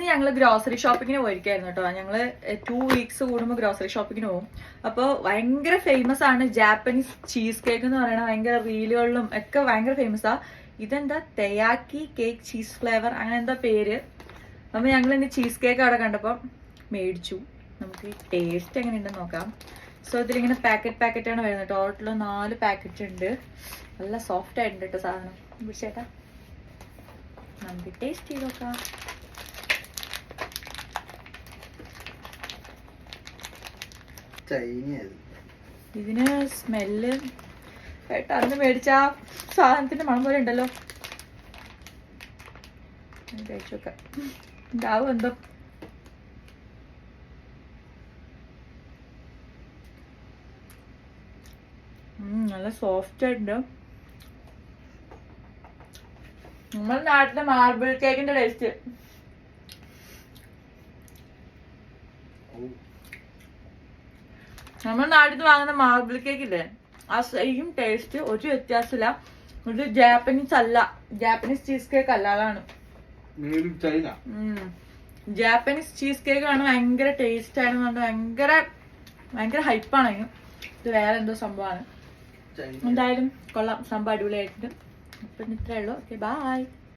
ഞങ്ങൾ ഗ്രോസറി ഷോപ്പിങ്ങിന് പോയിരിക്കായിരുന്നു കേട്ടോ. ഞങ്ങള് 2 weeks കൂടുമ്പോൾ ഗ്രോസറി ഷോപ്പിങ്ങിന് പോകും. അപ്പോൾ ഭയങ്കര ഫേമസ് ആണ് ജാപ്പനീസ് ചീസ് കേക്ക് എന്ന് പറയുന്നത്. ഭയങ്കര റീലുകളിലും ഒക്കെ ഭയങ്കര ഫേമസാ. ഇതെന്താ തെയാക്കി കേക്ക് ചീസ് ഫ്ലേവർ അങ്ങനെ എന്താ പേര്. അപ്പോൾ ഞങ്ങൾ ഇന്ന് ചീസ് കേക്ക് അവിടെ കണ്ടപ്പോൾ മേടിച്ചു. നമുക്ക് ടേസ്റ്റ് എങ്ങനെയുണ്ടെന്ന് നോക്കാം. സോ ഇതിലിങ്ങനെ പാക്കറ്റാണ് വരുന്നത്. ടോട്ടൽ 4 പാക്കറ്റ് ഉണ്ട്. നല്ല സോഫ്റ്റ് ആയിട്ടുണ്ട് കേട്ടോ സാധനം. പിടിച്ചേട്ടാ നമുക്ക് ടേസ്റ്റ് ചെയ്ത് നോക്കാം. ഇതിന് സ്മെല്ല് കേട്ടോ അന്ന് മേടിച്ച സാധനത്തിന്റെ മണം പോലെ ഉണ്ടല്ലോ. കഴിച്ചു നോക്കാം ഉണ്ടാവും എന്തോ. നല്ല സോഫ്റ്റ് ആയിട്ടുണ്ട്. നമ്മുടെ നാട്ടിലെ മാർബിൾ കേക്കിന്റെ ടേസ്റ്റ്. നമ്മുടെ നാട്ടിൽ നിന്ന് വാങ്ങുന്ന മാർബിൾ കേക്ക് ഇല്ലേ ആ സെയിം ടേസ്റ്റ്, ഒരു വ്യത്യാസമില്ല. ഇത് ജാപ്പനീസ് അല്ല, ജാപ്പനീസ് ചീസ് കേക്ക് അല്ല. അതാണ് ജാപ്പനീസ് ചീസ് കേക്ക് ആണ്. ഭയങ്കര ടേസ്റ്റ് ആണ്, ഭയങ്കര ഹൈപ്പാണ് അതിന്. ഇത് വേറെ എന്തോ സംഭവമാണ്. എന്തായാലും കൊള്ളാം, സംഭവം അടിപൊളിയായിട്ടുണ്ട്. അപ്പം ഇത്രേ ഉള്ളൂ. Okay bye.